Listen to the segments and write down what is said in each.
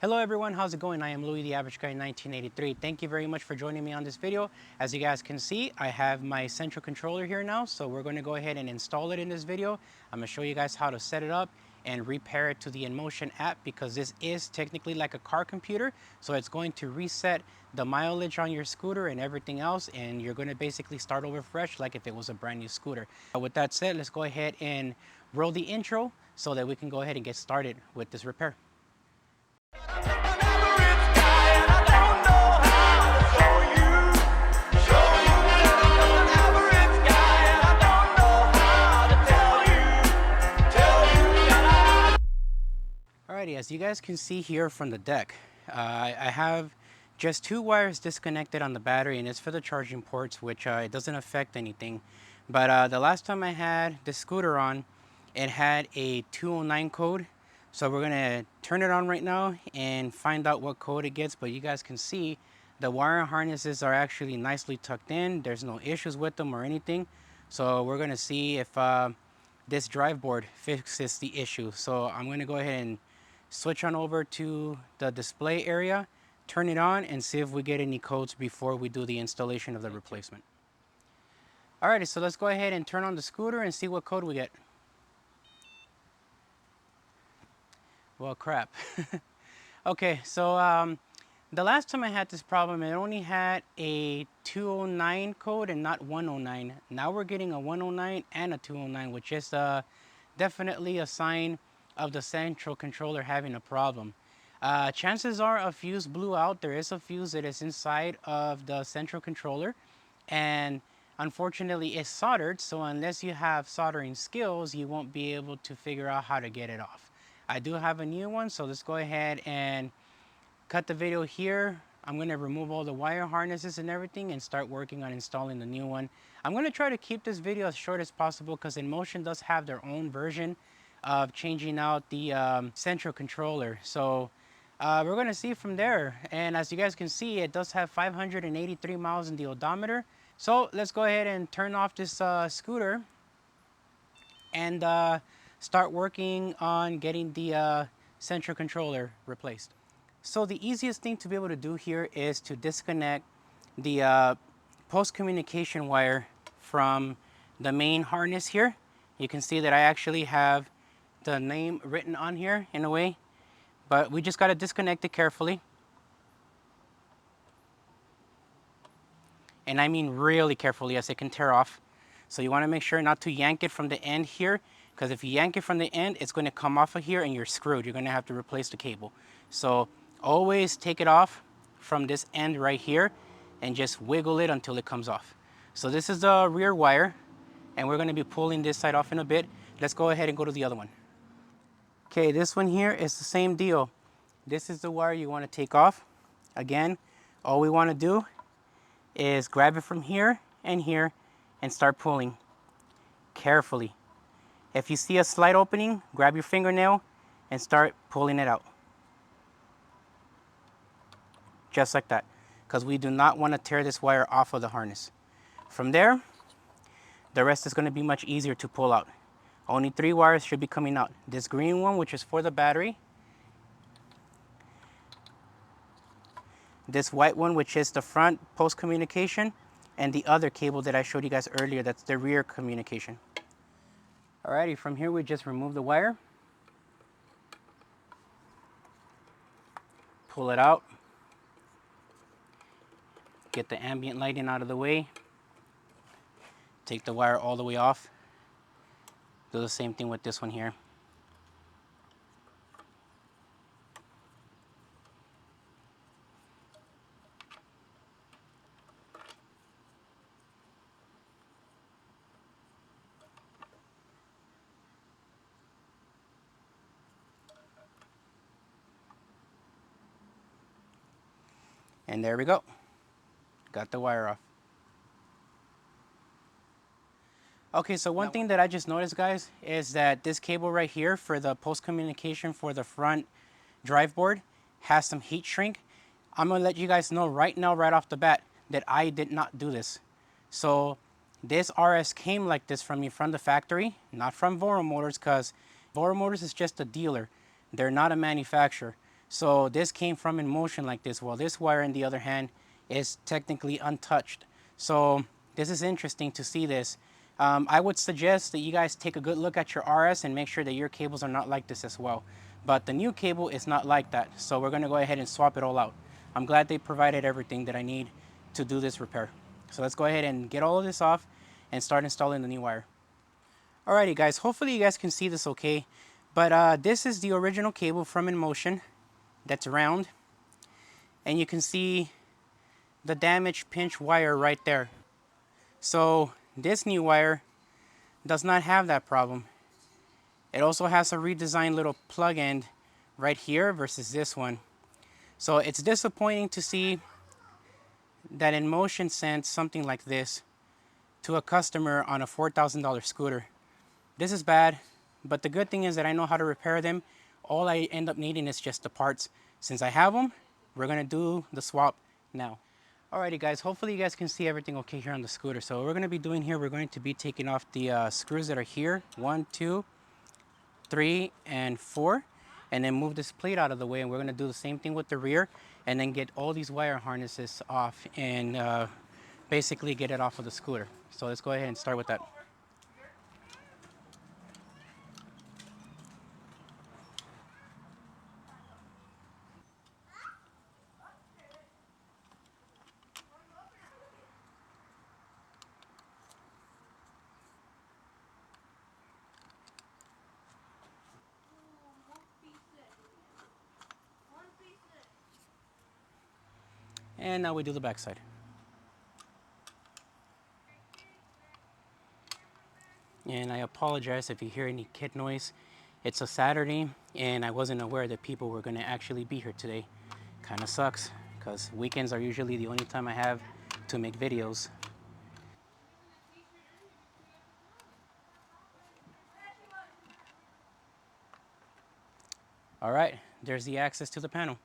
Hello everyone, how's it going? I am Louis the Average Guy 1983. Thank you very much for joining me on this video. As you guys can see, I have my central controller here now, so we're going to go ahead and install it in this video. I'm going to show you guys how to set it up and repair it to the Inmotion app, because this is technically like a car computer, so it's going to reset the mileage on your scooter and everything else, and you're going to basically start over fresh like if it was a brand new scooter. With that said, let's go ahead and roll the intro so that we can go ahead and get started with this repair. Alrighty, as you guys can see here from the deck, I have just two wires disconnected on the battery, and it's for the charging ports, which it doesn't affect anything. But the last time I had the scooter on, it had a 209 code. So we're gonna turn it on right now and find out what code it gets. But you guys can see the wire harnesses are actually nicely tucked in. There's no issues with them or anything. So we're gonna see if this drive board fixes the issue. So I'm gonna go ahead and switch on over to the display area, turn it on, and see if we get any codes before we do the installation of the replacement. Alrighty, so let's go ahead and turn on the scooter and see what code we get. Well, crap. Okay, so the last time I had this problem, it only had a 209 code and not 109. Now we're getting a 109 and a 209, which is definitely a sign of the central controller having a problem. Chances are a fuse blew out. There is a fuse that is inside of the central controller, and unfortunately it's soldered, so unless you have soldering skills, you won't be able to figure out how to get it off. I do have a new one, so let's go ahead and cut the video here. I'm going to remove all the wire harnesses and everything and start working on installing the new one. I'm going to try to keep this video as short as possible because Inmotion does have their own version of changing out the central controller. So we're going to see from there. And as you guys can see, it does have 583 miles in the odometer. So let's go ahead and turn off this scooter and start working on getting the central controller replaced. So the easiest thing to be able to do here is to disconnect the post communication wire from the main harness here. You can see that I actually have the name written on here in a way, but we just got to disconnect it carefully. And I mean really carefully, as it can tear off. So you want to make sure not to yank it from the end here, because if you yank it from the end, it's going to come off of here and you're screwed. You're going to have to replace the cable. So always take it off from this end right here and just wiggle it until it comes off. So this is the rear wire, and we're going to be pulling this side off in a bit. Let's go ahead and go to the other one. Okay, this one here is the same deal. This is the wire you want to take off. Again, all we want to do is grab it from here and start pulling carefully. If you see a slight opening, grab your fingernail and start pulling it out. Just like that, because we do not want to tear this wire off of the harness. From there, the rest is going to be much easier to pull out. Only 3 wires should be coming out. This green one, which is for the battery. This white one, which is the front post communication. And the other cable that I showed you guys earlier, that's the rear communication. Alrighty, from here we just remove the wire. Pull it out. Get the ambient lighting out of the way. Take the wire all the way off. Do the same thing with this one here. And there we go. Got the wire off. Okay, so one thing that I just noticed, guys, is that this cable right here for the post communication for the front drive board has some heat shrink. I'm gonna let you guys know right now, right off the bat, that I did not do this. So this RS came like this from me from the factory, not from Voro Motors, because Voro Motors is just a dealer. They're not a manufacturer. So this came from Inmotion like this. Well, this wire, on the other hand, is technically untouched. So this is interesting to see this. I would suggest that you guys take a good look at your RS and make sure that your cables are not like this as well. But the new cable is not like that. So we're gonna go ahead and swap it all out. I'm glad they provided everything that I need to do this repair. So let's go ahead and get all of this off and start installing the new wire. Alrighty guys, hopefully you guys can see this okay. But this is the original cable from Inmotion that's round. And you can see the damaged pinch wire right there. So this new wire does not have that problem. It also has a redesigned little plug end right here versus this one. So it's disappointing to see that Inmotion sent something like this to a customer on a $4,000 scooter. This is bad, but the good thing is that I know how to repair them. All I end up needing is just the parts. Since I have them, we're gonna do the swap now. Alrighty guys, hopefully you guys can see everything okay here on the scooter. So what we're gonna be doing here, we're going to be taking off the screws that are here, 1, 2, 3, and 4, and then move this plate out of the way, and we're gonna do the same thing with the rear, and then get all these wire harnesses off and basically get it off of the scooter. So let's go ahead and start with that. And now we do the back side. And I apologize if you hear any kid noise. It's a Saturday, and I wasn't aware that people were gonna actually be here today. Kinda sucks, because weekends are usually the only time I have to make videos. All right, there's the access to the panel.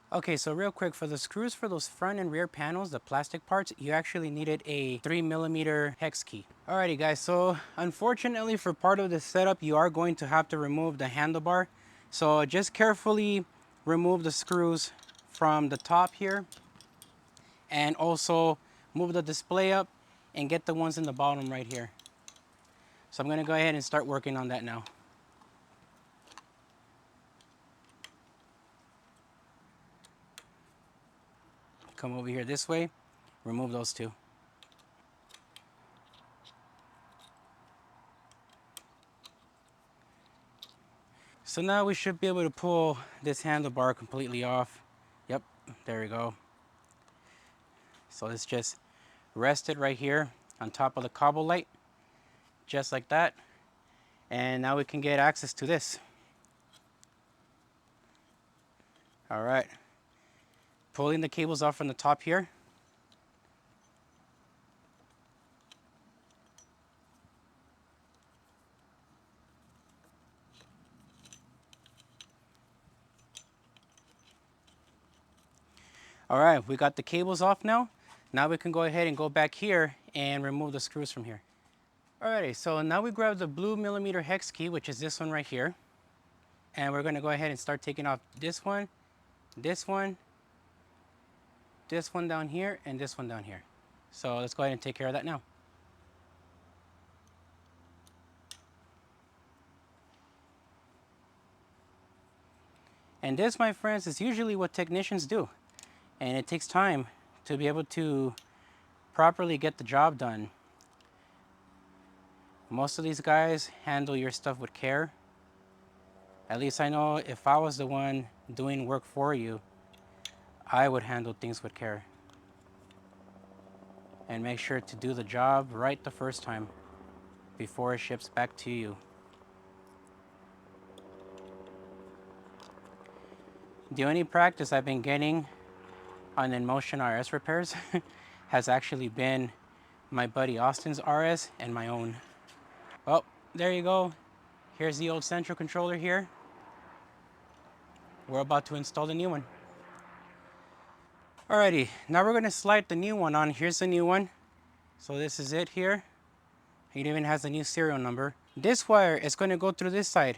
Okay, so real quick, for the screws for those front and rear panels, the plastic parts, you actually needed a 3mm hex key. Alrighty guys, so unfortunately for part of the setup, you are going to have to remove the handlebar. So just carefully remove the screws from the top here, and also move the display up and get the ones in the bottom right here. So I'm gonna go ahead and start working on that now. Come over here this way, remove those two. So now we should be able to pull this handlebar completely off. Yep, there we go. So let's just rest it right here on top of the cobble light, just like that. And now we can get access to this. All right, pulling the cables off from the top here. All right, we got the cables off now. Now we can go ahead and go back here and remove the screws from here. Alrighty, so now we grab the blue millimeter hex key, which is this one right here. And we're gonna go ahead and start taking off this one, this one, this one down here, and this one down here. So let's go ahead and take care of that now. And this, my friends, is usually what technicians do. And it takes time to be able to properly get the job done. Most of these guys handle your stuff with care. At least I know if I was the one doing work for you, I would handle things with care and make sure to do the job right the first time before it ships back to you. The only practice I've been getting on Inmotion RS repairs has actually been my buddy Austin's RS and my own. Well, there you go. Here's the old central controller here. We're about to install the new one. Alrighty, now we're gonna slide the new one on. Here's the new one. So this is it here. It even has a new serial number. This wire is gonna go through this side.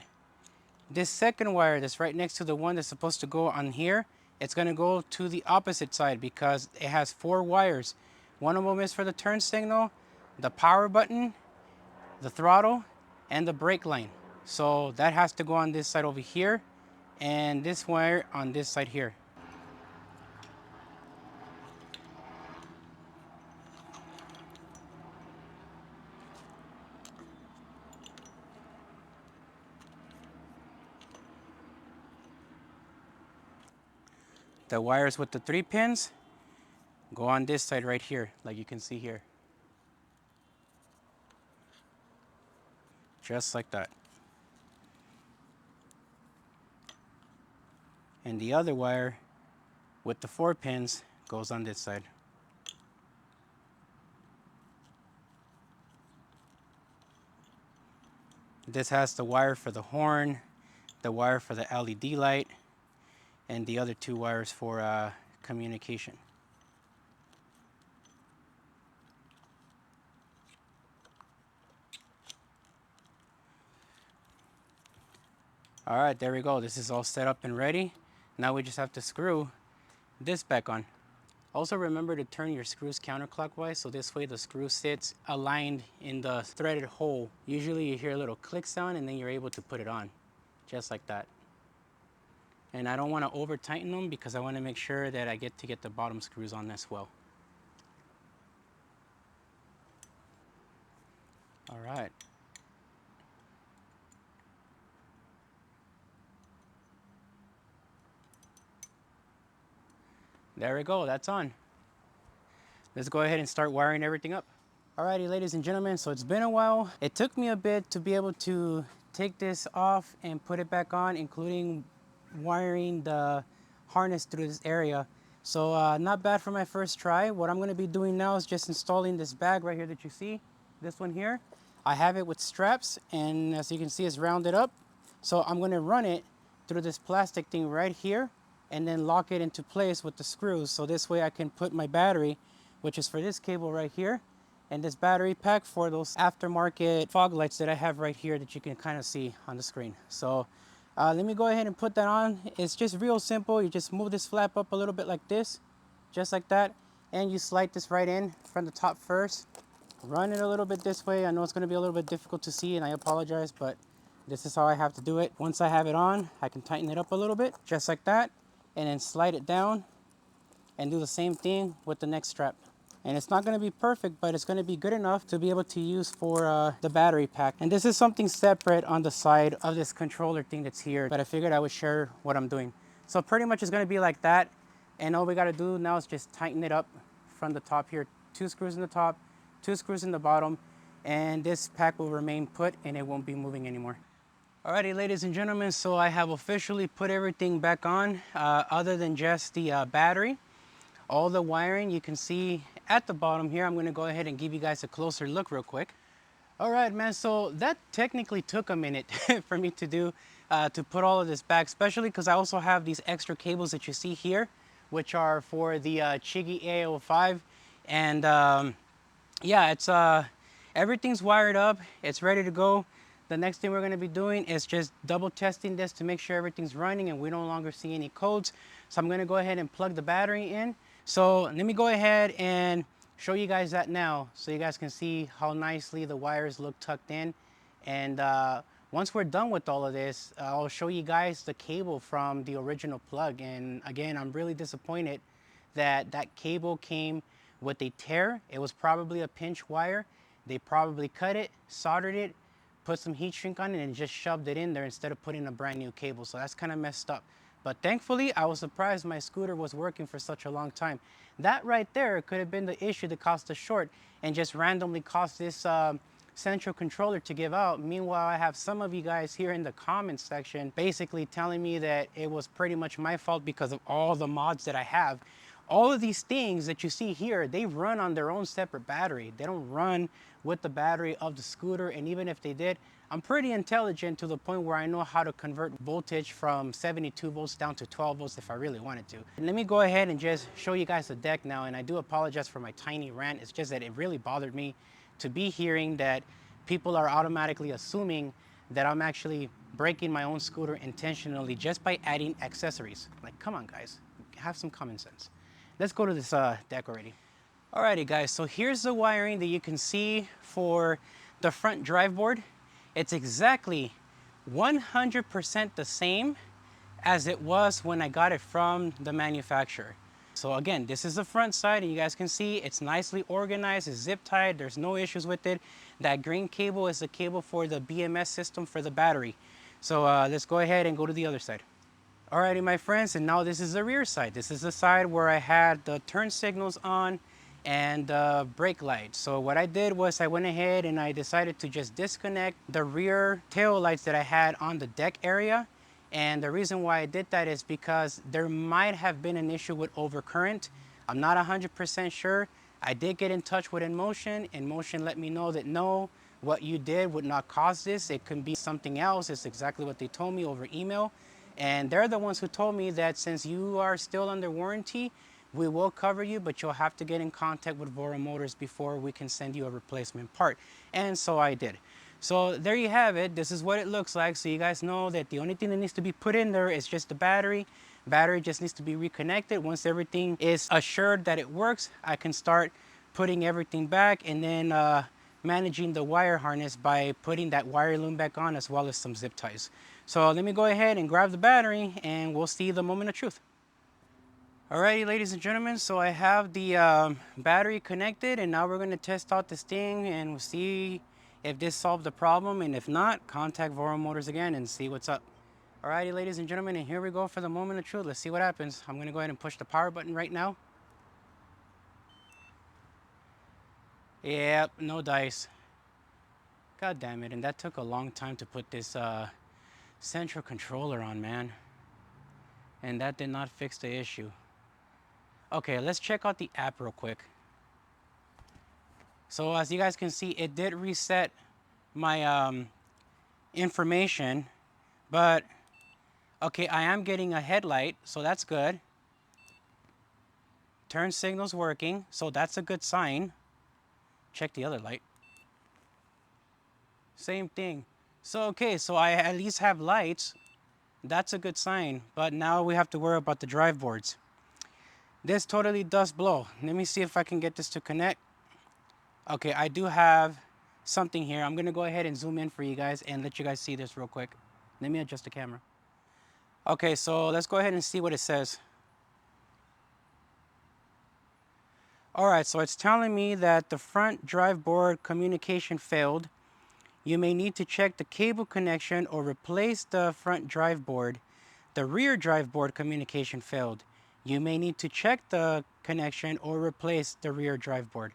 This second wire that's right next to the one that's supposed to go on here, it's gonna go to the opposite side because it has 4 wires. One of them is for the turn signal, the power button, the throttle, and the brake line. So that has to go on this side over here, and this wire on this side here. The wires with the 3 pins go on this side right here, like you can see here. Just like that. And the other wire with the 4 pins goes on this side. This has the wire for the horn, the wire for the LED light, and the other 2 wires for communication. All right, there we go. This is all set up and ready. Now we just have to screw this back on. Also remember to turn your screws counterclockwise so this way the screw sits aligned in the threaded hole. Usually you hear a little click sound and then you're able to put it on, just like that. And I don't want to over tighten them because I want to make sure that I get the bottom screws on as well. All right. There we go, that's on. Let's go ahead and start wiring everything up. Alrighty, ladies and gentlemen, so it's been a while. It took me a bit to be able to take this off and put it back on, including wiring the harness through this area. So not bad for my first try. What I'm gonna be doing now is just installing this bag right here that you see, this one here. I have it with straps, and as you can see, it's rounded up. So I'm gonna run it through this plastic thing right here and then lock it into place with the screws. So this way I can put my battery, which is for this cable right here, and this battery pack for those aftermarket fog lights that I have right here that you can kind of see on the screen. So let me go ahead and put that on. It's just real simple. You just move this flap up a little bit like this, just like that, and you slide this right in from the top first. Run it a little bit this way. I know it's going to be a little bit difficult to see, and I apologize, but this is how I have to do it. Once I have it on, I can tighten it up a little bit, just like that, and then slide it down and do the same thing with the next strap. And it's not going to be perfect, but it's going to be good enough to be able to use for the battery pack. And this is something separate on the side of this controller thing that's here, but I figured I would share what I'm doing. So pretty much it's going to be like that, and all we got to do now is just tighten it up from the top here. 2 screws in the top, 2 screws in the bottom, and this pack will remain put and it won't be moving anymore. Alrighty, ladies and gentlemen, so I have officially put everything back on other than just the battery. All the wiring you can see at the bottom here. I'm going to go ahead and give you guys a closer look real quick. All right, man, so that technically took a minute for me to do, to put all of this back, especially because I also have these extra cables that you see here, which are for the Chigi A05. And yeah, it's everything's wired up. It's ready to go. The next thing we're going to be doing is just double testing this to make sure everything's running and we no longer see any codes. So I'm going to go ahead and plug the battery in. So let me go ahead and show you guys that now so you guys can see how nicely the wires look tucked in. And once we're done with all of this, I'll show you guys the cable from the original plug. And again, I'm really disappointed that that cable came with a tear. It was probably a pinch wire. They probably cut it, soldered it, put some heat shrink on it, and just shoved it in there instead of putting a brand new cable. So that's kind of messed up. But thankfully, I was surprised my scooter was working for such a long time. That right there could have been the issue that caused the short and just randomly caused this central controller to give out. Meanwhile, I have some of you guys here in the comments section basically telling me that it was pretty much my fault because of all the mods that I have. All of these things that you see here, they run on their own separate battery. They don't run with the battery of the scooter, and even if they did, I'm pretty intelligent to the point where I know how to convert voltage from 72 volts down to 12 volts if I really wanted to. And let me go ahead and just show you guys the deck now, and I do apologize for my tiny rant. It's just that it really bothered me to be hearing that people are automatically assuming that I'm actually breaking my own scooter intentionally just by adding accessories. Like, come on guys, have some common sense. Let's go to this deck already. Alrighty guys, so here's the wiring that you can see for the front drive board. It's exactly 100% the same as it was when I got it from the manufacturer. So again, this is the front side, and you guys can see it's nicely organized, it's zip tied, there's no issues with it. That green cable is the cable for the BMS system for the battery. So let's go ahead and go to the other side. Alrighty my friends, and now this is the rear side. This is the side where I had the turn signals on and the brake lights. So what I did was I went ahead and I decided to just disconnect the rear tail lights that I had on the deck area. And the reason why I did that is because there might have been an issue with overcurrent. I'm not 100% sure. I did get in touch with Inmotion. Inmotion let me know that no, what you did would not cause this. It can be something else. It's exactly what they told me over email. And they're the ones who told me that since you are still under warranty, we will cover you, but you'll have to get in contact with Voro Motors before we can send you a replacement part. And so I did. So there you have it. This is what it looks like. So you guys know that the only thing that needs to be put in there is just the battery. Battery just needs to be reconnected. Once everything is assured that it works, I can start putting everything back and then managing the wire harness by putting that wire loom back on as well as some zip ties. So let me go ahead and grab the battery and we'll see the moment of truth. Alrighty, ladies and gentlemen, so I have the battery connected, and now we're going to test out this thing and we'll see if this solved the problem, and if not, contact Voro Motors again and see what's up. Alrighty, ladies and gentlemen, and here we go for the moment of truth. Let's see what happens. I'm going to go ahead and push the power button right now. Yep, no dice. God damn it, and that took a long time to put this central controller on, man. And that did not fix the issue. Okay, let's check out the app real quick. So as you guys can see, it did reset my information, but okay, I am getting a headlight, so that's good. Turn signal's working, so that's a good sign. Check the other light. Same thing. So okay, so I at least have lights. That's a good sign, but now we have to worry about the drive boards. This totally does blow. Let me see if I can get this to connect. Okay, I do have something here. I'm gonna go ahead and zoom in for you guys and let you guys see this real quick. Let me adjust the camera. Okay, so let's go ahead and see what it says. All right, so it's telling me that the front drive board communication failed. You may need to check the cable connection or replace the front drive board. The rear drive board communication failed. You may need to check the connection or replace the rear drive board.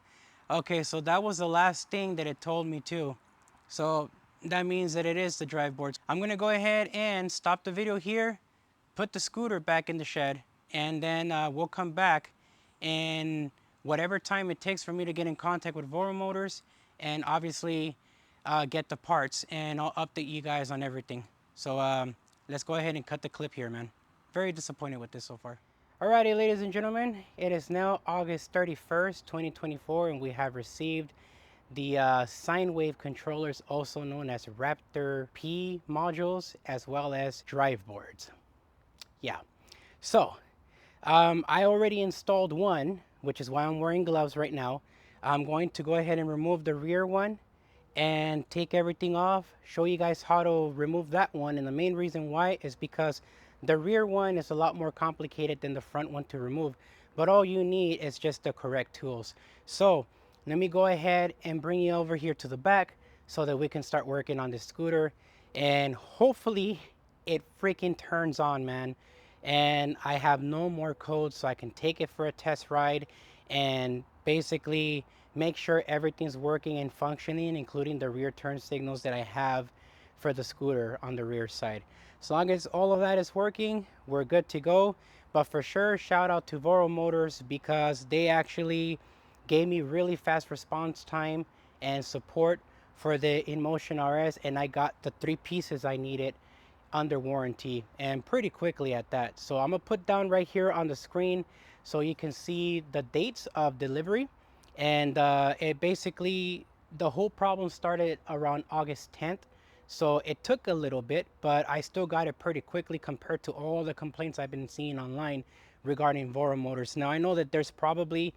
Okay, so that was the last thing that it told me too. So that means that it is the drive boards. I'm gonna go ahead and stop the video here, put the scooter back in the shed, and then we'll come back in whatever time it takes for me to get in contact with Voro Motors and obviously get the parts, and I'll update you guys on everything. So let's go ahead and cut the clip here, man. Very disappointed with this so far. Alrighty, ladies and gentlemen, it is now August 31st, 2024, and we have received the sine wave controllers, also known as Raptor P modules, as well as drive boards. Yeah, so I already installed one, which is why I'm wearing gloves right now. I'm going to go ahead and remove the rear one and take everything off, show you guys how to remove that one. And the main reason why is because the rear one is a lot more complicated than the front one to remove, but all you need is just the correct tools. So let me go ahead and bring you over here to the back so that we can start working on this scooter, and hopefully it freaking turns on, man. And I have no more code, so I can take it for a test ride and basically make sure everything's working and functioning, including the rear turn signals that I have for the scooter on the rear side. As long as all of that is working, we're good to go. But for sure, shout out to Voro Motors, because they actually gave me really fast response time and support for the Inmotion RS, and I got the 3 pieces I needed under warranty, and pretty quickly at that. So I'm gonna put down right here on the screen so you can see the dates of delivery. And it basically, the whole problem started around August 10th. So it took a little bit, but I still got it pretty quickly compared to all the complaints I've been seeing online regarding Voro motors. Now I know that there's probably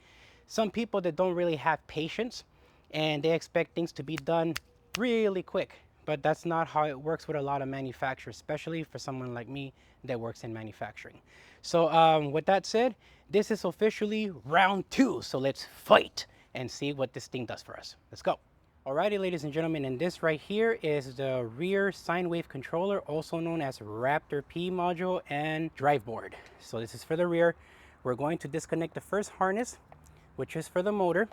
some people that don't really have patience and they expect things to be done really quick, but that's not how it works with a lot of manufacturers, especially for someone like me that works in manufacturing. So with that said, this is officially round 2. So let's fight and see what this thing does for us. Let's go. Alrighty, ladies and gentlemen, and this right here is the rear sine wave controller, also known as Raptor P module and drive board. So this is for the rear. We're going to disconnect the first harness, which is for the motor.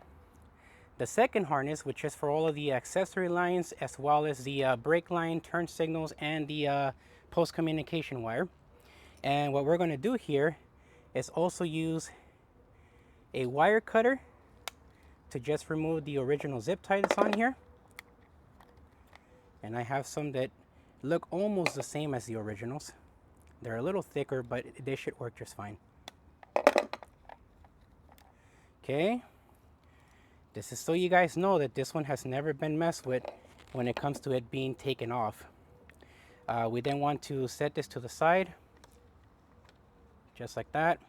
The second harness, which is for all of the accessory lines, as well as the brake line, turn signals, and the post communication wire. And what we're going to do here is also use a wire cutter to just remove the original zip tie that's on here. And I have some that look almost the same as the originals. They're a little thicker, but they should work just fine. Okay. This is so you guys know that this one has never been messed with when it comes to it being taken off. We then want to set this to the side, just like that.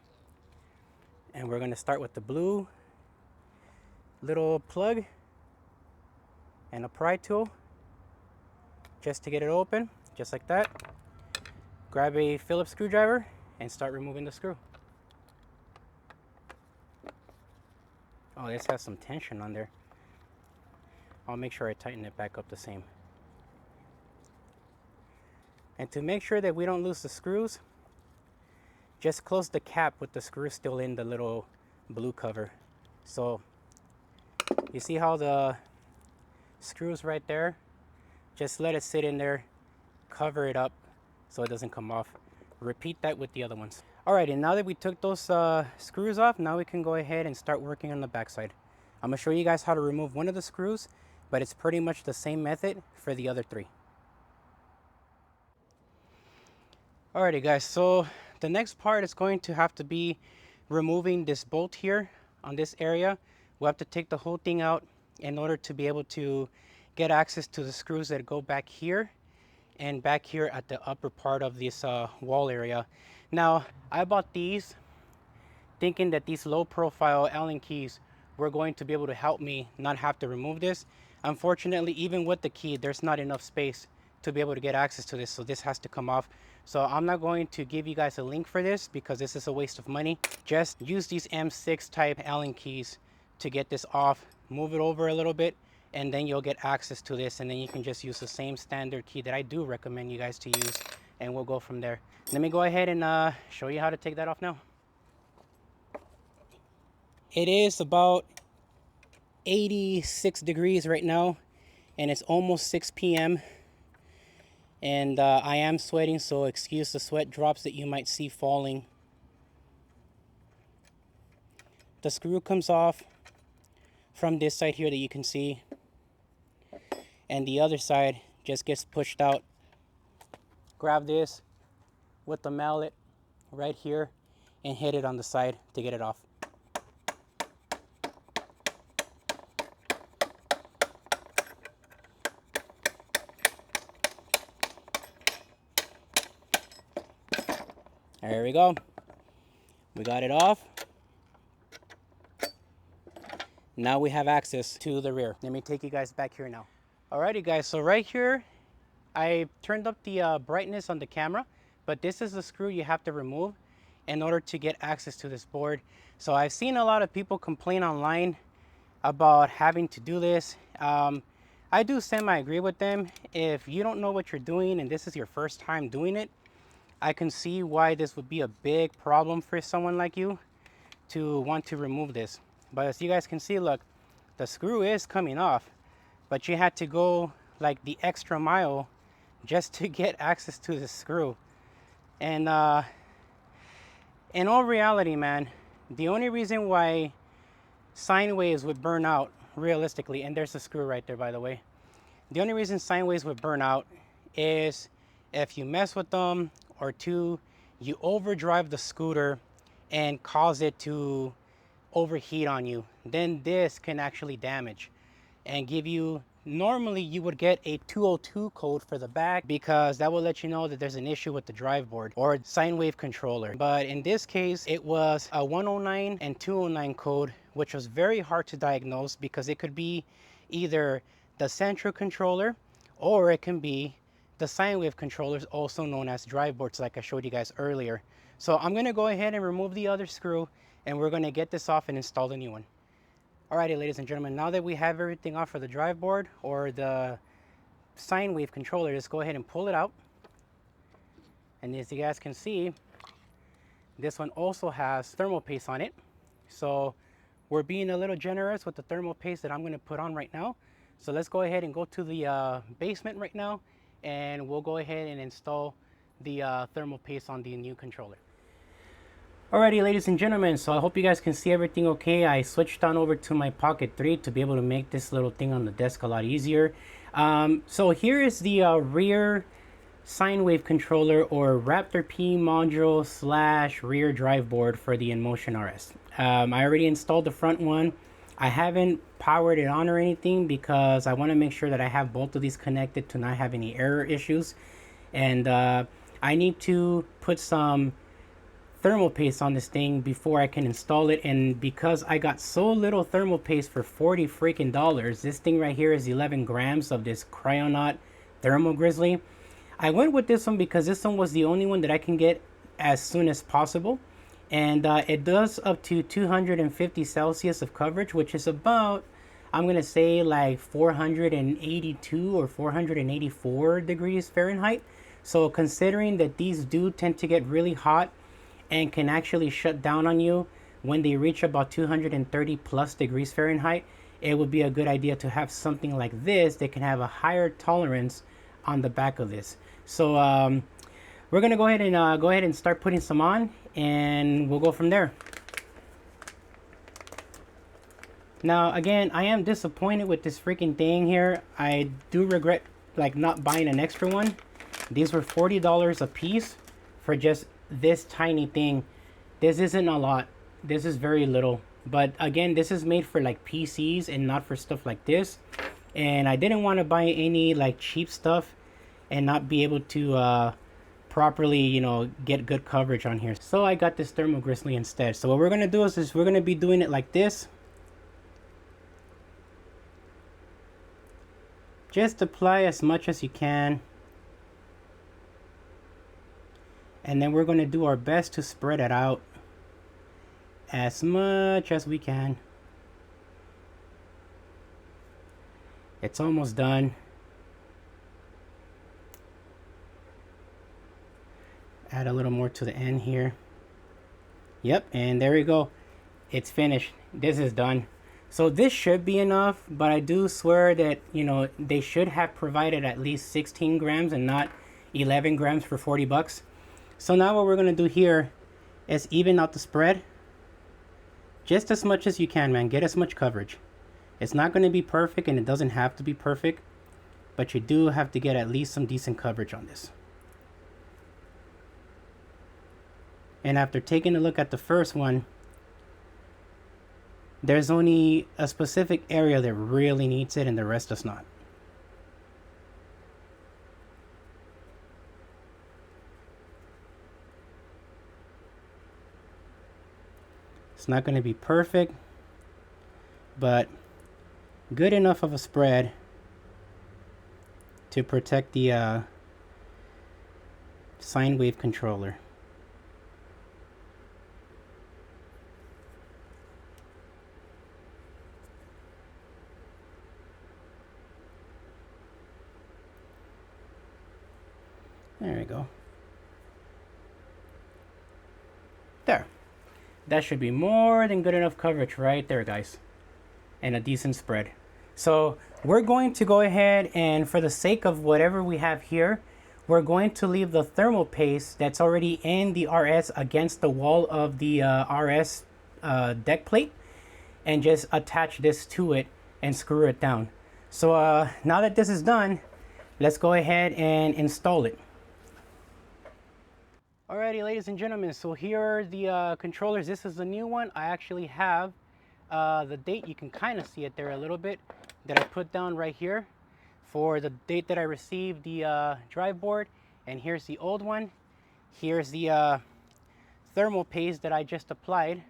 And we're going to start with the blue little plug and a pry tool just to get it open, just like that. Grab a Phillips screwdriver and start removing the screw. Oh, this has some tension on there. I'll make sure I tighten it back up the same. And to make sure that we don't lose the screws, just close the cap with the screw still in the little blue cover. So you see how the screws right there? Just let it sit in there, cover it up so it doesn't come off. Repeat that with the other ones. Alright, and now that we took those screws off, now we can go ahead and start working on the backside. I'm going to show you guys how to remove one of the screws, but it's pretty much the same method for the other 3. Alrighty guys, so the next part is going to have to be removing this bolt here on this area. We'll have to take the whole thing out in order to be able to get access to the screws that go back here and back here at the upper part of this wall area. Now, I bought these thinking that these low profile Allen keys were going to be able to help me not have to remove this. Unfortunately, even with the key, there's not enough space to be able to get access to this, so this has to come off. So I'm not going to give you guys a link for this because this is a waste of money. Just use these M6 type Allen keys to get this off, move it over a little bit, and then you'll get access to this, and then you can just use the same standard key that I do recommend you guys to use, and we'll go from there. Let me go ahead and show you how to take that off now. It is about 86 degrees right now, and it's almost 6 p.m. and I am sweating, so excuse the sweat drops that you might see falling. The screw comes off from this side here that you can see, and the other side just gets pushed out. Grab this with the mallet right here and hit it on the side to get it off. There we go. We got it off. Now we have access to the rear. Let me take you guys back here now. Alrighty guys, so right here, I turned up the brightness on the camera, but this is the screw you have to remove in order to get access to this board. So I've seen a lot of people complain online about having to do this. I do semi-agree with them. If you don't know what you're doing and this is your first time doing it, I can see why this would be a big problem for someone like you to want to remove this. But as you guys can see, look, the screw is coming off, but you had to go like the extra mile just to get access to the screw. And in all reality, man, the only reason why sine waves would burn out realistically, and there's a screw right there, by the way, the only reason sine waves would burn out is if you mess with them, or 2, you overdrive the scooter and cause it to overheat on you. Then this can actually damage and give you Normally you would get a 202 code for the back because that will let you know that there's an issue with the drive board or sine wave controller. But in this case, it was a 109 and 209 code, which was very hard to diagnose because it could be either the central controller or it can be the sine wave controllers, also known as drive boards, like I showed you guys earlier. So I'm gonna go ahead and remove the other screw and we're gonna get this off and install the new one. Alrighty, ladies and gentlemen, now that we have everything off for the drive board or the sine wave controller, let's go ahead and pull it out. And as you guys can see, this one also has thermal paste on it. So we're being a little generous with the thermal paste that I'm going to put on right now. So let's go ahead and go to the basement right now, and we'll go ahead and install the thermal paste on the new controller. Alrighty, ladies and gentlemen, so I hope you guys can see everything okay. I switched on over to my Pocket 3 to be able to make this little thing on the desk a lot easier. So here is the rear sine wave controller or Raptor P module slash rear drive board for the Inmotion RS. I already installed the front one. I haven't powered it on or anything because I want to make sure that I have both of these connected to not have any error issues. And I need to put some thermal paste on this thing before I can install it. And because I got so little thermal paste for $40 freaking dollars, this thing right here is 11 grams of this Cryonaut Thermal Grizzly. I went with this one because this one was the only one that I can get as soon as possible. And it does up to 250 Celsius of coverage, which is about, I'm going to say like 482 or 484 degrees Fahrenheit. So considering that these do tend to get really hot and can actually shut down on you when they reach about 230 plus degrees Fahrenheit, it would be a good idea to have something like this that can have a higher tolerance on the back of this. So we're gonna go ahead and start putting some on, and we'll go from there. Now again, I am disappointed with this freaking thing here. I do regret like not buying an extra one. These were $40 a piece for just this tiny thing. This isn't a lot. This is very little. But again, this is made for like PCs and not for stuff like this. And I didn't want to buy any like cheap stuff and not be able to properly, you know, get good coverage on here. So I got this Thermal Grizzly instead. So what we're gonna do is we're gonna be doing it like this. Just apply as much as you can. And then we're gonna do our best to spread it out as much as we can. It's almost done. Add a little more to the end here. Yep, and there we go. It's finished. This is done. So this should be enough, but I do swear that, you know, they should have provided at least 16 grams and not 11 grams for 40 bucks. So now what we're going to do here is even out the spread just as much as you can, man. Get as much coverage. It's not going to be perfect, and it doesn't have to be perfect, but you do have to get at least some decent coverage on this. And after taking a look at the first one, there's only a specific area that really needs it and the rest does not. It's not going to be perfect, but good enough of a spread to protect the sine wave controller. There we go. There. That should be more than good enough coverage right there, guys. And a decent spread. So we're going to go ahead and, for the sake of whatever we have here, we're going to leave the thermal paste that's already in the RS against the wall of the RS deck plate, and just attach this to it and screw it down. So now that this is done, let's go ahead and install it. Alrighty, ladies and gentlemen, so here are the controllers. This is the new one. I actually have the date. You can kind of see it there a little bit that I put down right here. for the date that I received the drive board, and here's the old one. Here's the thermal paste that I just applied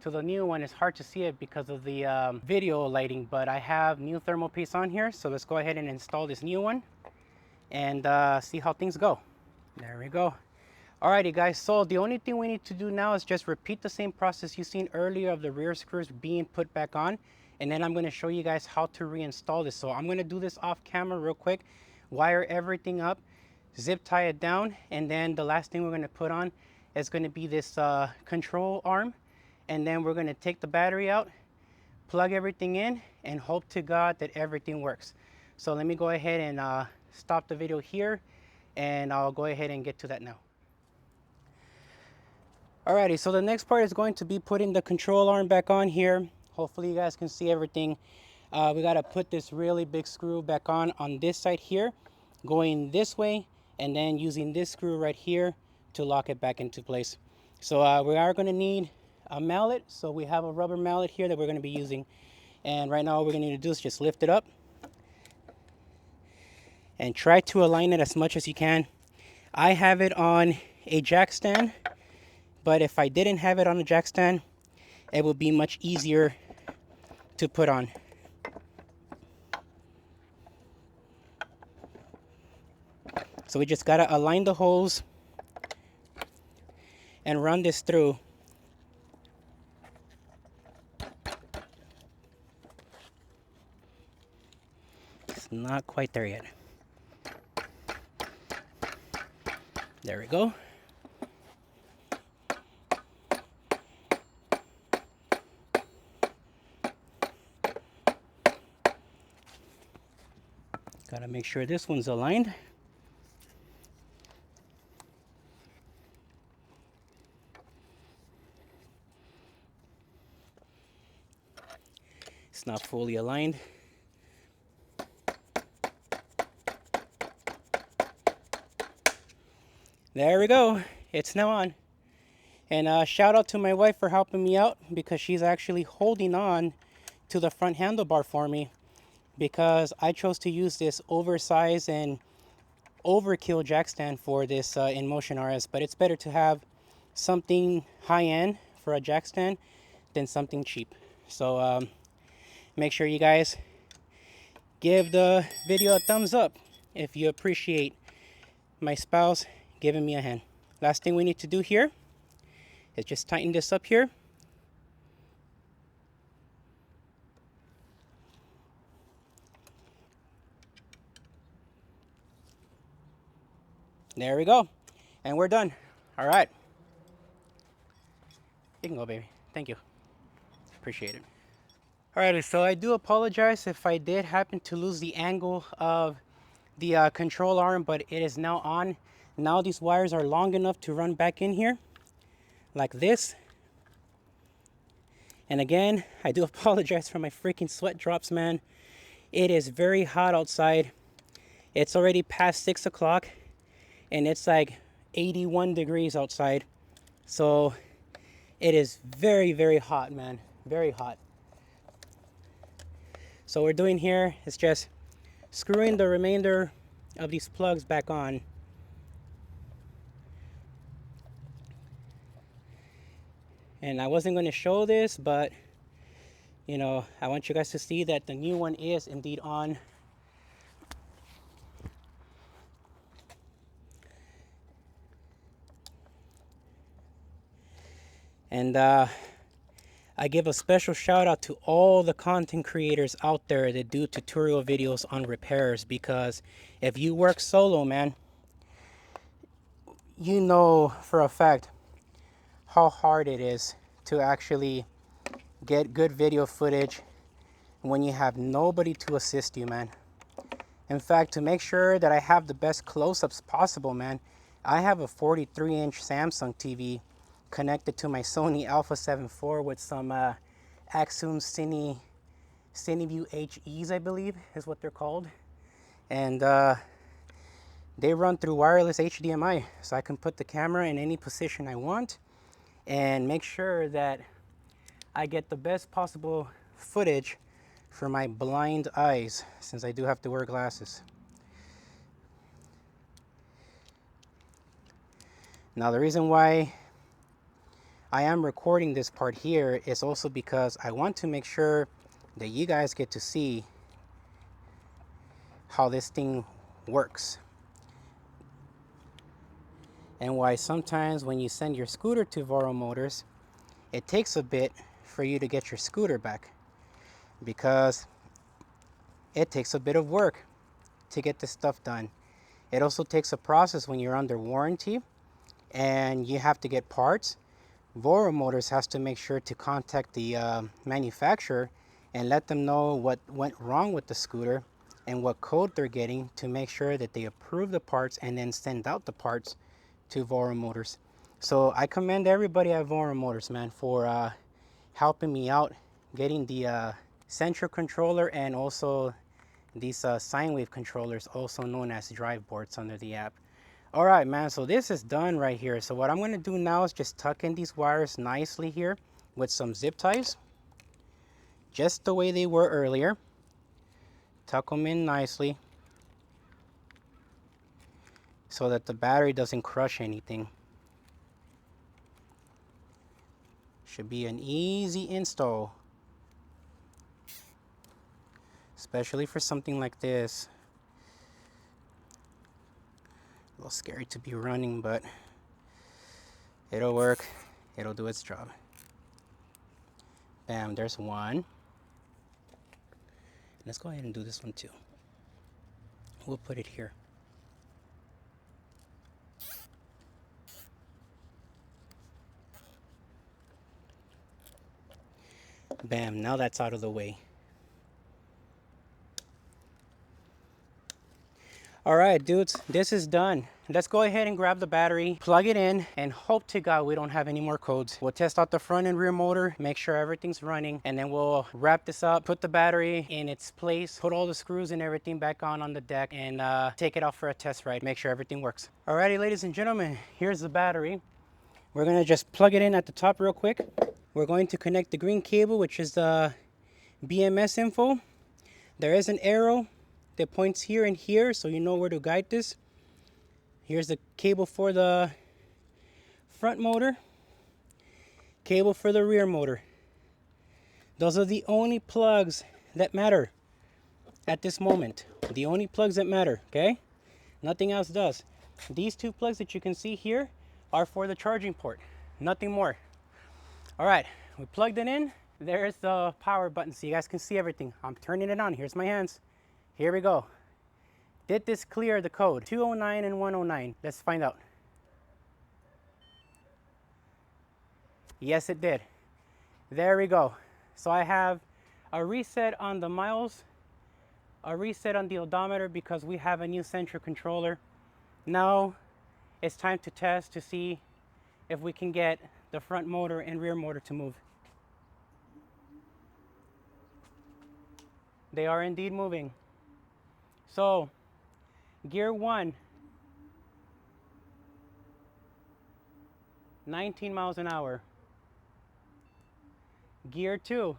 to the new one. It's hard to see it because of the video lighting, but I have new thermal paste on here. So let's go ahead and install this new one and see how things go. There we go. Alrighty guys, so the only thing we need to do now is just repeat the same process you seen earlier of the rear screws being put back on, and then I'm going to show you guys how to reinstall this. So I'm going to do this off camera real quick, wire everything up, zip tie it down, and then the last thing we're going to put on is going to be this control arm, and then we're going to take the battery out, plug everything in, and hope to God that everything works. So let me go ahead and stop the video here, and I'll go ahead and get to that now. Alrighty, so the next part is going to be putting the control arm back on here. Hopefully you guys can see everything. We got to put this really big screw back on this side here, going this way, and then using this screw right here to lock it back into place. So we are going to need a mallet. So we have a rubber mallet here that we're going to be using. And right now what we're going to need to do is just lift it up and try to align it as much as you can. I have it on a jack stand, but if I didn't have it on a jack stand, it would be much easier to put on. So we just gotta align the holes and run this through. It's not quite there yet. There we go. Gotta make sure this one's aligned. It's not fully aligned. There we go. It's now on. And shout out to my wife for helping me out, because she's actually holding on to the front handlebar for me, because I chose to use this oversized and overkill jack stand for this Inmotion RS. But it's better to have something high-end for a jack stand than something cheap. So make sure you guys give the video a thumbs up if you appreciate my spouse giving me a hand. Last thing we need to do here is just tighten this up here. There we go. And we're done. All right. You can go, baby. Thank you. Appreciate it. Alrighty, so I do apologize if I did happen to lose the angle of the control arm, but it is now on. Now these wires are long enough to run back in here like this. And again, I do apologize for my freaking sweat drops, man. It is very hot outside. It's already past 6 o'clock and it's like 81 degrees outside. So it is very, very hot, man. Very hot. So what we're doing here is just screwing the remainder of these plugs back on. And I wasn't going to show this, but you know, I want you guys to see that the new one is indeed on. And I give a special shout out to all the content creators out there that do tutorial videos on repairs, because if you work solo, man, you know for a fact how hard it is to actually get good video footage when you have nobody to assist you, man. In fact, to make sure that I have the best close-ups possible, man, I have a 43-inch Samsung TV connected to my Sony Alpha 7 IV with some Axum CineView HEs, I believe is what they're called. And they run through wireless HDMI, so I can put the camera in any position I want and make sure that I get the best possible footage for my blind eyes, since I do have to wear glasses. Now the reason why I am recording this part here is also because I want to make sure that you guys get to see how this thing works, and why sometimes when you send your scooter to Voro Motors, it takes a bit for you to get your scooter back, because it takes a bit of work to get this stuff done. It also takes a process when you're under warranty and you have to get parts. Voro Motors has to make sure to contact the manufacturer and let them know what went wrong with the scooter and what code they're getting, to make sure that they approve the parts and then send out the parts to Voro Motors. So I commend everybody at Voro Motors, man, for helping me out getting the central controller and also these sine wave controllers, also known as drive boards under the app. All right, man, so this is done right here. So what I'm going to do now is just tuck in these wires nicely here with some zip ties, just the way they were earlier. Tuck them in nicely so that the battery doesn't crush anything. Should be an easy install, especially for something like this. A little scary to be running, but it'll work. It'll do its job. Bam, there's one. Let's go ahead and do this one too. We'll put it here. Bam, now that's out of the way. All right, dudes, this is done. Let's go ahead and grab the battery, plug it in, and hope to God we don't have any more codes. We'll test out the front and rear motor, make sure everything's running, and then we'll wrap this up, put the battery in its place, put all the screws and everything back on the deck, and take it out for a test ride, make sure everything works. Alrighty, ladies and gentlemen, here's the battery. We're gonna just plug it in at the top real quick. We're going to connect the green cable, which is the BMS info. There is an arrow that points here and here, so you know where to guide this. Here's the cable for the front motor, cable for the rear motor. Those are the only plugs that matter at this moment. The only plugs that matter, okay? Nothing else does. These two plugs that you can see here are for the charging port, nothing more. All right, we plugged it in. There's the power button so you guys can see everything. I'm turning it on. Here's my hands. Here we go. Did this clear the code? 209 and 109. Let's find out. Yes, it did. There we go. So I have a reset on the miles, a reset on the odometer because we have a new central controller. Now it's time to test to see if we can get the front motor and rear motor to move. They are indeed moving. So gear 1, 19 miles an hour. Gear 2,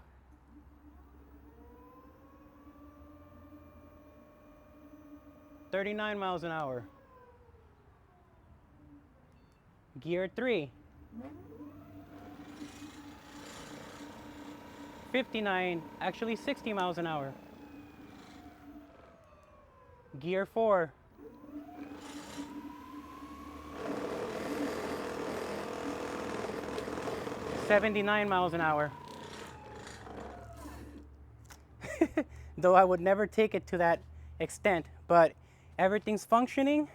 39 miles an hour. Gear 3, 59, actually 60 miles an hour. Gear 4, 79 miles an hour. Though I would never take it to that extent, but everything's functioning.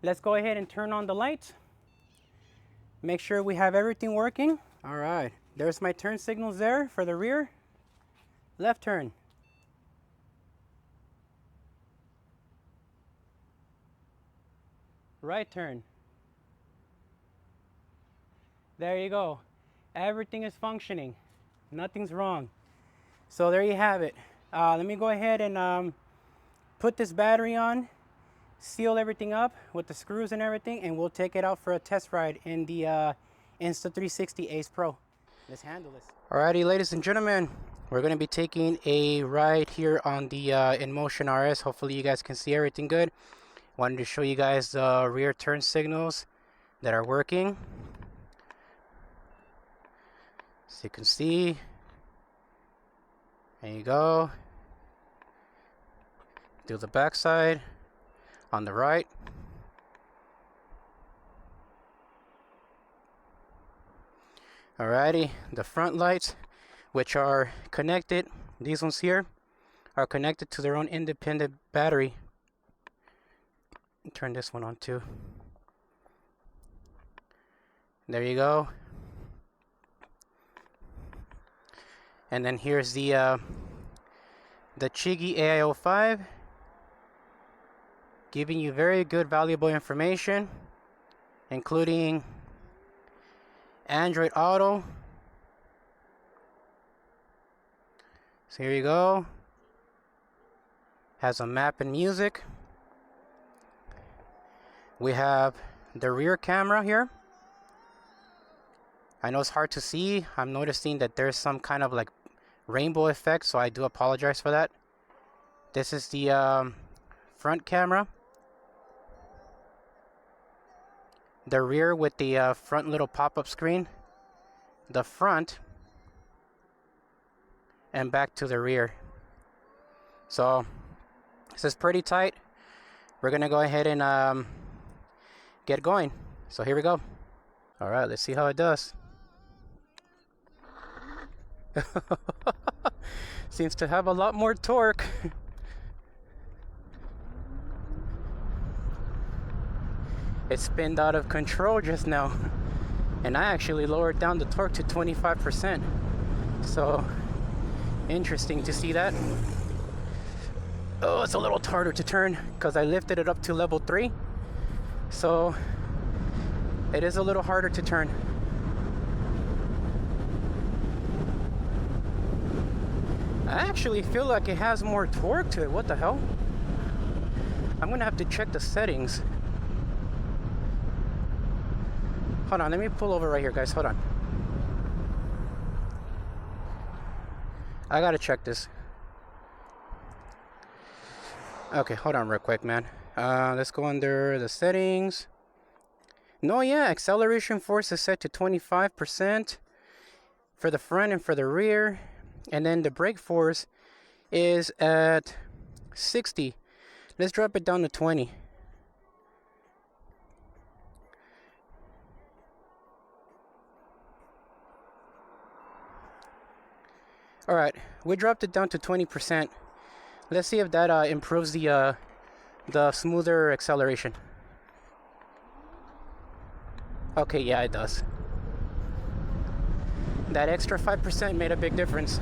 Let's go ahead and turn on the lights. Make sure we have everything working. All right, there's my turn signals there for the rear. Left turn. Right turn. There you go. Everything is functioning. Nothing's wrong. So there you have it. Let me go ahead and put this battery on, seal everything up with the screws and everything, and we'll take it out for a test ride in the Insta360 Ace Pro. Let's handle this. Alrighty, ladies and gentlemen, We're going to be taking a ride here on the Inmotion RS. Hopefully you guys can see everything good. Wanted to show you guys the rear turn signals that are working. So you can see, there you go. Do the back side on the right. Alrighty, the front lights, which are connected, these ones here are connected to their own independent battery. Turn this one on too. There you go. And then here's the Chigi AIO5, giving you very good valuable information, including Android Auto. So here you go. Has a map and music. We have the rear camera here. I know it's hard to see. I'm noticing that there's some kind of like rainbow effect, so I do apologize for that. This is the front camera. The rear with the front little pop-up screen. The front. And back to the rear. So this is pretty tight. We're gonna go ahead and get going. So here we go. All right, let's see how it does. Seems to have a lot more torque. It spinned out of control just now, and I actually lowered down the torque to 25%. So interesting to see that. Oh, it's a little harder to turn because I lifted it up to level 3, so it is a little harder to turn. I actually feel like it has more torque to it. What the hell? I'm gonna have to check the settings. Hold on, let me pull over right here, guys. Hold on. I gotta check this. Okay, hold on real quick, man. Let's go under the settings. No, yeah, acceleration force is set to 25% for the front and for the rear. And then the brake force is at 60. Let's drop it down to 20. All right, we dropped it down to 20%. Let's see if that improves the smoother acceleration. Okay, yeah, it does. That extra 5% made a big difference.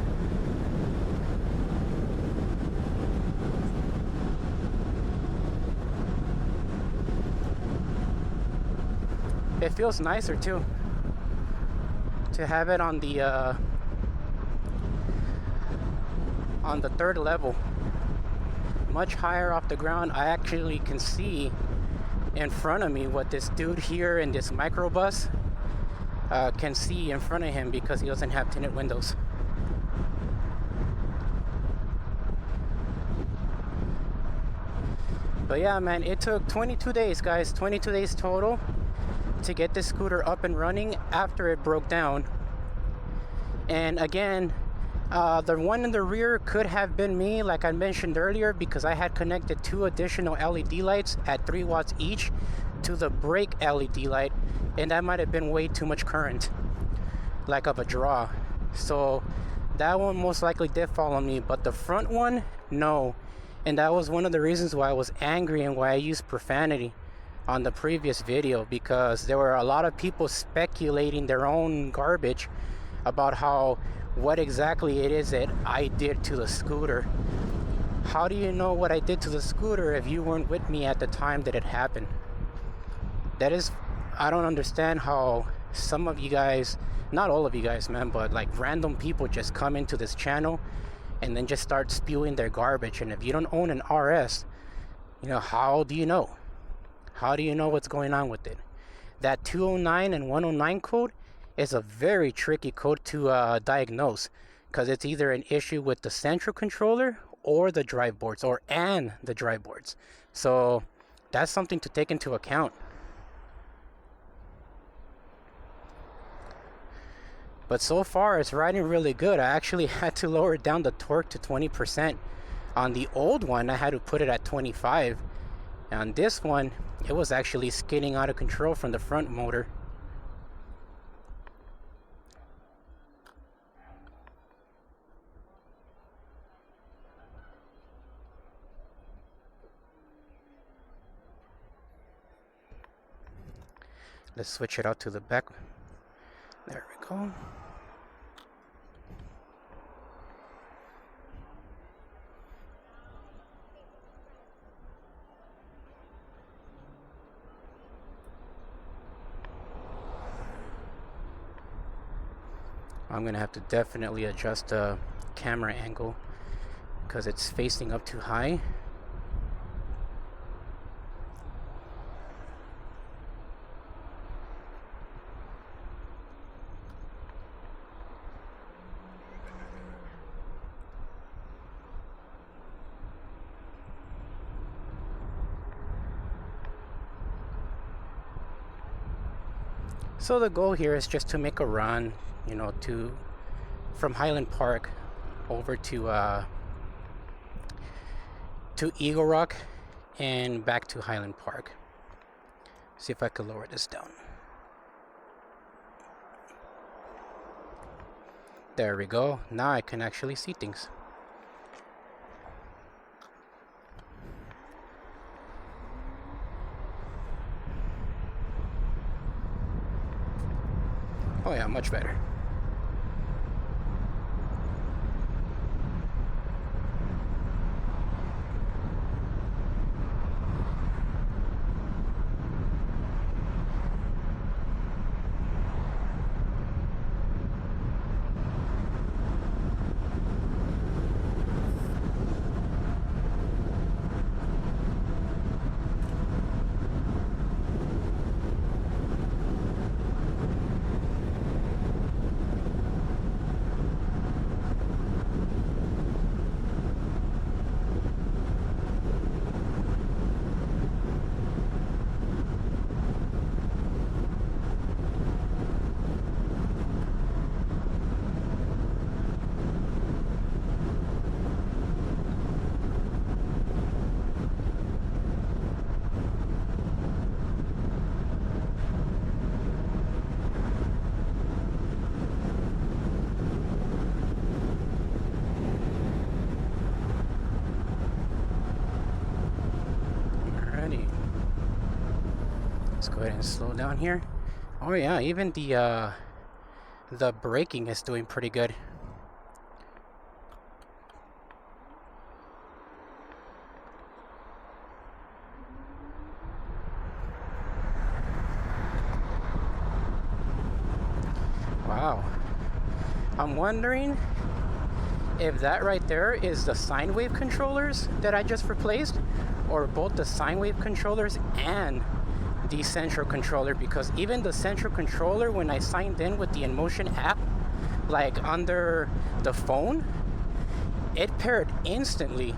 It feels nicer too to have it on the third level, much higher off the ground. I actually can see in front of me what this dude here in this microbus can see in front of him because he doesn't have tinted windows. But yeah, man, it took 22 days, guys, 22 days total to get this scooter up and running after it broke down. And again, the one in the rear could have been me, like I mentioned earlier, because I had connected 2 additional LED lights at 3 watts each to the brake LED light, and that might have been way too much current, like of a draw. So that one most likely did fall on me, but the front one, no. And that was one of the reasons why I was angry and why I used profanity on the previous video, because there were a lot of people speculating their own garbage about what exactly it is that I did to the scooter. How do you know what I did to the scooter if you weren't with me at the time that it happened? I don't understand how some of you guys, not all of you guys, man, but like random people just come into this channel and then just start spewing their garbage. And if you don't own an RS, you know, how do you know? How do you know what's going on with it? That 209 and 109 code is a very tricky code to diagnose, because it's either an issue with the central controller or the drive boards, and the drive boards. So that's something to take into account. But so far it's riding really good. I actually had to lower down the torque to 20%. On the old one I had to put it at 25. On this one it was actually skidding out of control from the front motor. Let's switch it out to the back. There we go. I'm gonna have to definitely adjust the camera angle because it's facing up too high. So the goal here is just to make a run, you know, from Highland Park over to Eagle Rock and back to Highland Park. See if I can lower this down. There we go. Now I can actually see things. Oh yeah, much better. Let's go ahead and slow down here. Oh yeah, even the braking is doing pretty good. Wow. I'm wondering if that right there is the sine wave controllers that I just replaced, or both the sine wave controllers and the central controller, because even the central controller, when I signed in with the Inmotion app, like under the phone, it paired instantly.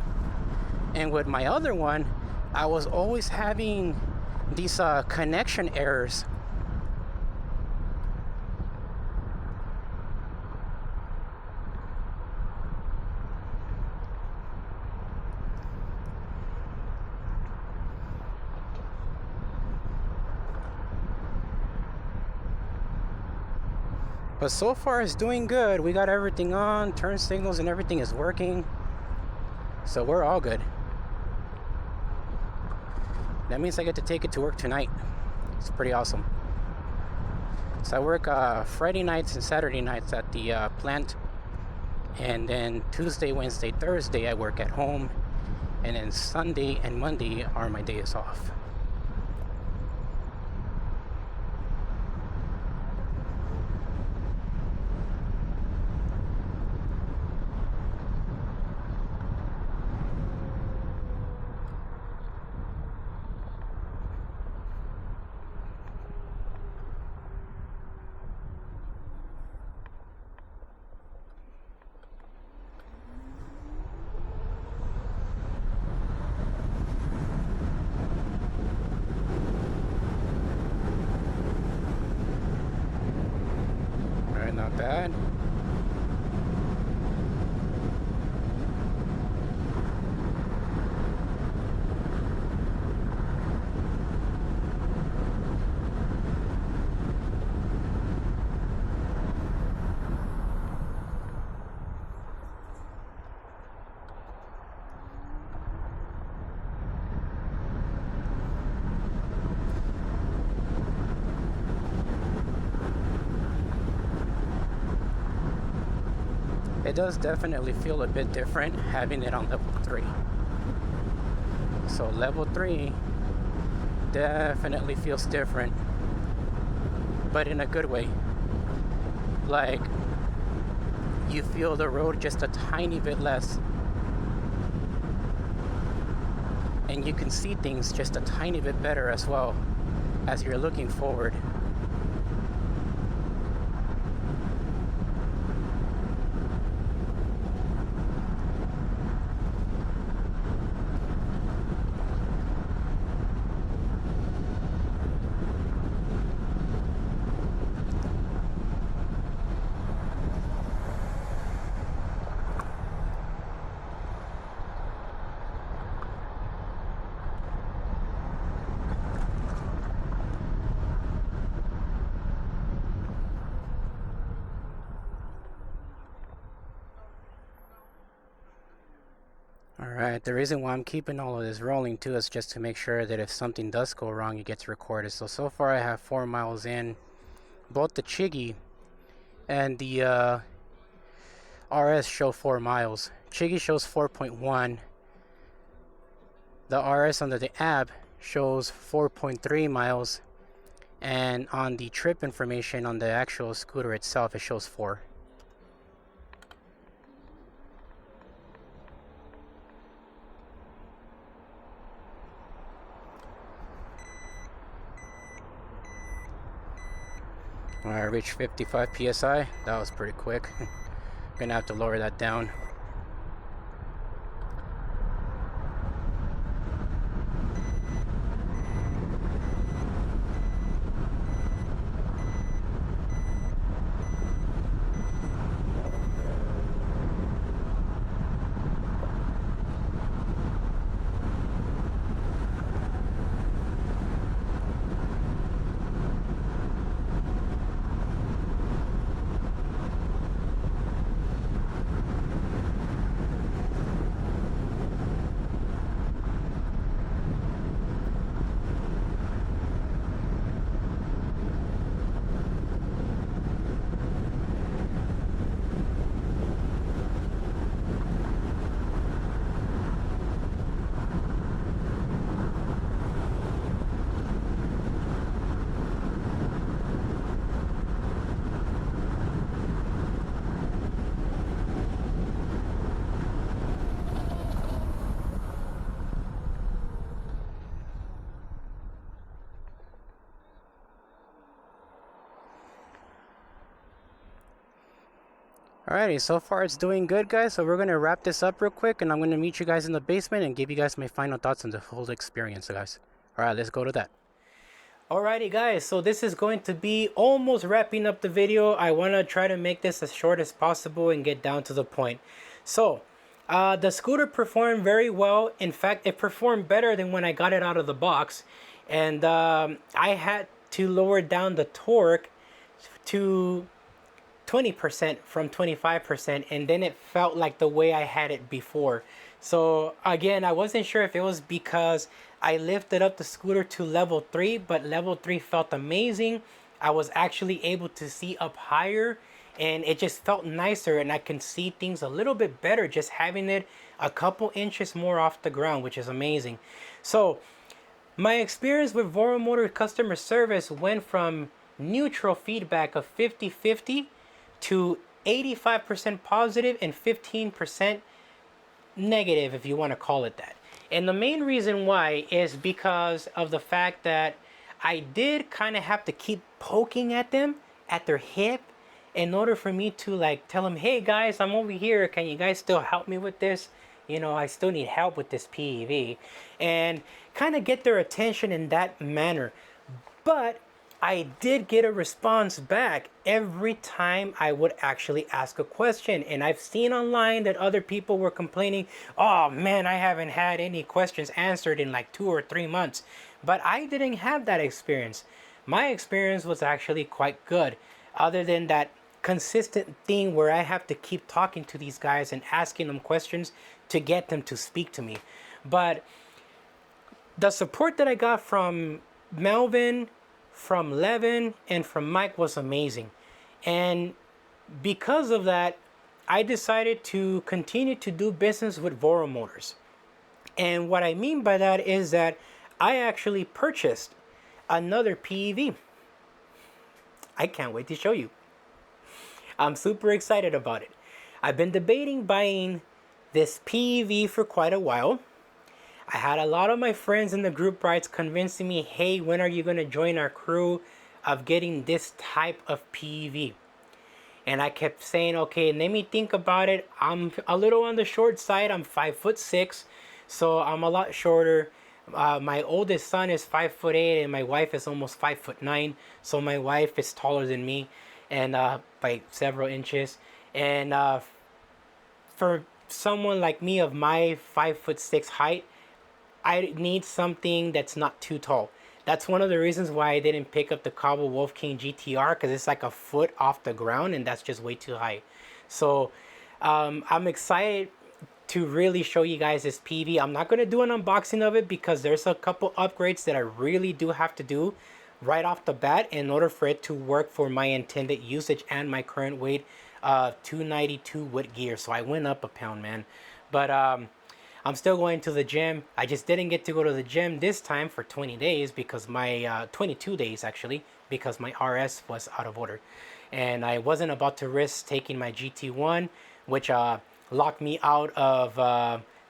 And with my other one, I was always having these connection errors. But so far it's doing good. We got everything on, turn signals and everything is working. So we're all good. That means I get to take it to work tonight. It's pretty awesome. So I work Friday nights and Saturday nights at the plant. And then Tuesday, Wednesday, Thursday I work at home. And then Sunday and Monday are my days off. It does definitely feel a bit different having it on level 3. So level 3 definitely feels different, but in a good way. Like, you feel the road just a tiny bit less, and you can see things just a tiny bit better as well as you're looking forward. Alright, the reason why I'm keeping all of this rolling too is just to make sure that if something does go wrong, it gets recorded. So far I have 4 miles in. Both the Chiggy and the RS show 4 miles. Chiggy shows 4.1. The RS under the app shows 4.3 miles. And on the trip information on the actual scooter itself, it shows 4. I reached 55 psi. That was pretty quick. Gonna have to lower that down. Alrighty, so far it's doing good, guys. So we're gonna wrap this up real quick, and I'm gonna meet you guys in the basement and give you guys my final thoughts on the whole experience, guys. Alright, let's go to that. Alrighty, guys, so this is going to be almost wrapping up the video. I want to try to make this as short as possible and get down to the point. So the scooter performed very well. In fact, it performed better than when I got it out of the box, and I had to lower down the torque to 20% from 25%, and then it felt like the way I had it before. So again, I wasn't sure if it was because I lifted up the scooter to level 3, but level 3 felt amazing. I was actually able to see up higher, and it just felt nicer, and I can see things a little bit better just having it a couple inches more off the ground, which is amazing. So my experience with Voro Motor customer service went from neutral feedback of 50-50 to 85% positive and 15% negative, if you want to call it that. And the main reason why is because of the fact that I did kind of have to keep poking at them at their hip in order for me to like tell them, hey guys, I'm over here, can you guys still help me with this? You know, I still need help with this PEV, and kind of get their attention in that manner. But I did get a response back every time I would actually ask a question. And I've seen online that other people were complaining, oh man, I haven't had any questions answered in like 2 or 3 months. But I didn't have that experience. My experience was actually quite good, other than that consistent thing where I have to keep talking to these guys and asking them questions to get them to speak to me. But the support that I got from Melvin, from Levin, and from Mike was amazing. And because of that, I decided to continue to do business with Voro Motors. And what I mean by that is that I actually purchased another PEV. I can't wait to show you. I'm super excited about it. I've been debating buying this PEV for quite a while. I had a lot of my friends in the group rides convincing me, hey, when are you going to join our crew of getting this type of PEV? And I kept saying, okay, let me think about it. I'm a little on the short side. I'm 5'6", so I'm a lot shorter. My oldest son is 5'8", and my wife is almost 5'9". So my wife is taller than me, and by several inches. And for someone like me of my 5'6" height, I need something that's not too tall. That's one of the reasons why I didn't pick up the Cabo Wolf King GTR, because it's like a foot off the ground and that's just way too high. So I'm excited to really show you guys this PV. I'm not going to do an unboxing of it because there's a couple upgrades that I really do have to do right off the bat in order for it to work for my intended usage and my current weight, 292 with gear. So I went up a pound, man. But I'm still going to the gym. I just didn't get to go to the gym this time for 20 days because my 22 days actually, because my RS was out of order. And I wasn't about to risk taking my GT1, which locked me out of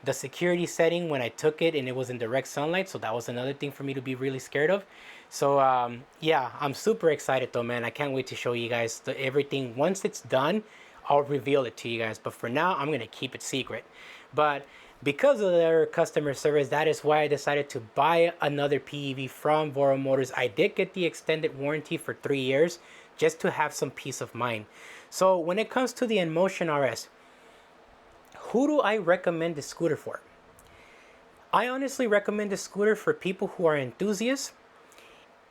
the security setting when I took it and it was in direct sunlight. So that was another thing for me to be really scared of. So yeah, I'm super excited though, man. I can't wait to show you guys everything. Once it's done, I'll reveal it to you guys. But for now, I'm going to keep it secret. But because of their customer service, that is why I decided to buy another PEV from Voro Motors. I did get the extended warranty for 3 years just to have some peace of mind. So when it comes to the Inmotion RS, who do I recommend this scooter for? I honestly recommend this scooter for people who are enthusiasts,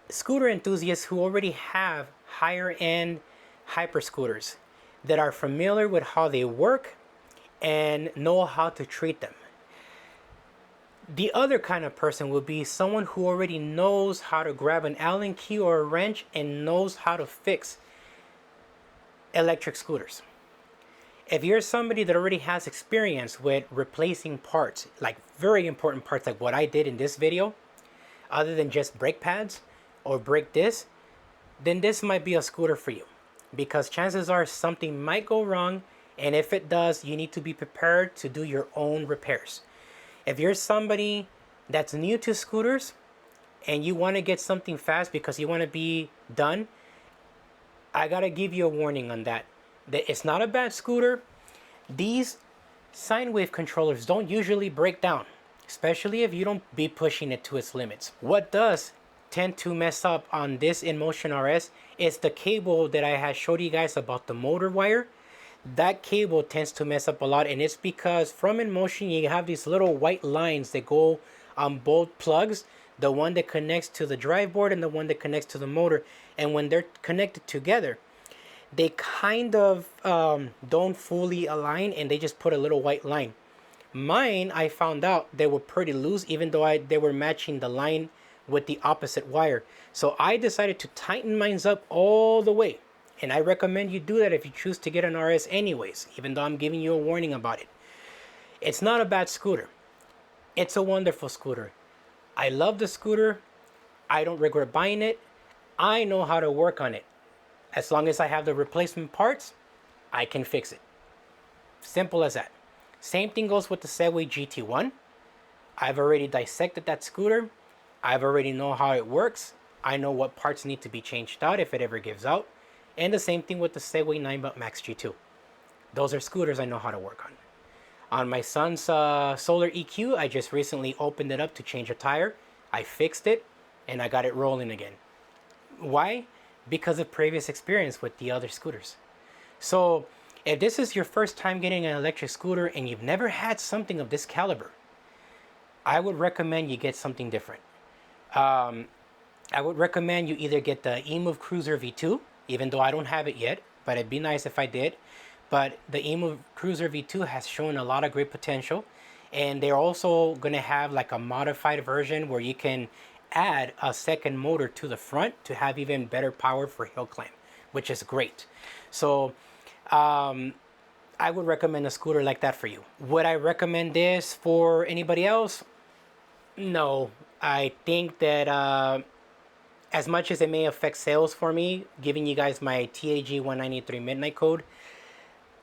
scooter enthusiasts who already have higher end hyper scooters that are familiar with how they work and know how to treat them. The other kind of person would be someone who already knows how to grab an Allen key or a wrench and knows how to fix electric scooters. If you're somebody that already has experience with replacing parts, like very important parts like what I did in this video, other than just brake pads or brake discs, then this might be a scooter for you. Because chances are something might go wrong, and if it does, you need to be prepared to do your own repairs. If you're somebody that's new to scooters and you want to get something fast because you want to be done, I gotta give you a warning on that. That it's not a bad scooter. These sine wave controllers don't usually break down, especially if you don't be pushing it to its limits. What does tend to mess up on this Inmotion RS is the cable that I had showed you guys about the motor wire. That cable tends to mess up a lot, and it's because from Inmotion you have these little white lines that go on both plugs, the one that connects to the drive board and the one that connects to the motor. And when they're connected together, they kind of don't fully align, and they just put a little white line. Mine, I found out they were pretty loose, even though they were matching the line with the opposite wire. So I decided to tighten mine up all the way. And I recommend you do that if you choose to get an RS anyways, even though I'm giving you a warning about it. It's not a bad scooter. It's a wonderful scooter. I love the scooter. I don't regret buying it. I know how to work on it. As long as I have the replacement parts, I can fix it. Simple as that. Same thing goes with the Segway GT1. I've already dissected that scooter. I've already know how it works. I know what parts need to be changed out if it ever gives out. And the same thing with the Segway 9 Max G2. Those are scooters I know how to work on. On my son's Solar EQ, I just recently opened it up to change a tire. I fixed it, and I got it rolling again. Why? Because of previous experience with the other scooters. So, if this is your first time getting an electric scooter and you've never had something of this caliber, I would recommend you get something different. I would recommend you either get the eMove Cruiser V2, even though I don't have it yet, but it'd be nice if I did. But the eMove Cruiser V2 has shown a lot of great potential, and they're also going to have like a modified version where you can add a second motor to the front to have even better power for hill climb, which is great. So I would recommend a scooter like that for you. Would I recommend this for anybody else? No. I think that as much as it may affect sales for me, giving you guys my TAG 193 midnight code,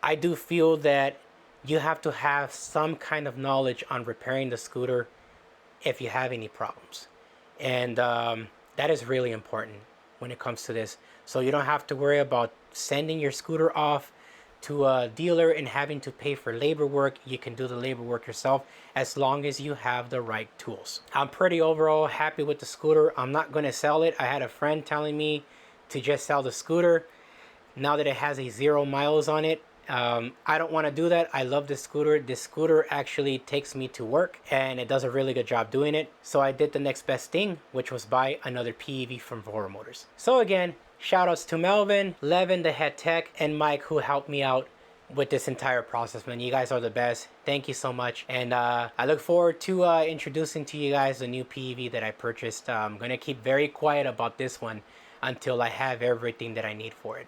I do feel that you have to have some kind of knowledge on repairing the scooter if you have any problems. And that is really important when it comes to this. So you don't have to worry about sending your scooter off to a dealer and having to pay for labor work. You can do the labor work yourself as long as you have the right tools. I'm pretty overall happy with the scooter. I'm not going to sell it. I had a friend telling me to just sell the scooter now that it has a 0 miles on it. I don't want to do that. I love this scooter. This scooter actually takes me to work and it does a really good job doing it. So I did the next best thing, which was buy another PEV from Vora Motors. So again, shout outs to Melvin, Levin, the head tech, and Mike, who helped me out with this entire process, man. You guys are the best. Thank you so much. And I look forward to introducing to you guys the new PEV that I purchased. I'm going to keep very quiet about this one until I have everything that I need for it.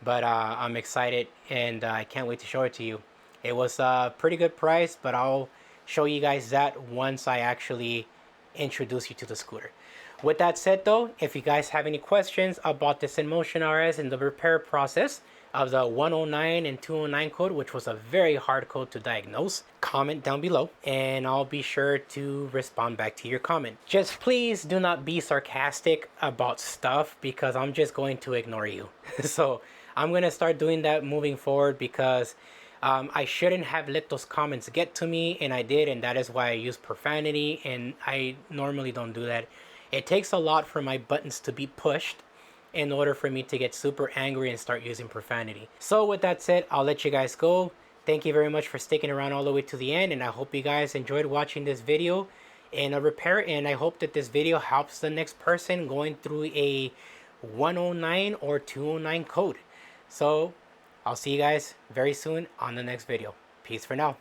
But I'm excited and I can't wait to show it to you. It was a pretty good price, but I'll show you guys that once I actually introduce you to the scooter. With that said though, if you guys have any questions about this Inmotion RS and the repair process of the 109 and 209 code, which was a very hard code to diagnose, comment down below and I'll be sure to respond back to your comment. Just please do not be sarcastic about stuff because I'm just going to ignore you. So I'm going to start doing that moving forward because I shouldn't have let those comments get to me, and I did, and that is why I use profanity, and I normally don't do that. It takes a lot for my buttons to be pushed in order for me to get super angry and start using profanity. So with that said, I'll let you guys go. Thank you very much for sticking around all the way to the end, and I hope you guys enjoyed watching this video in a repair, and I hope that this video helps the next person going through a 109 or 209 code. So I'll see you guys very soon on the next video. Peace for now.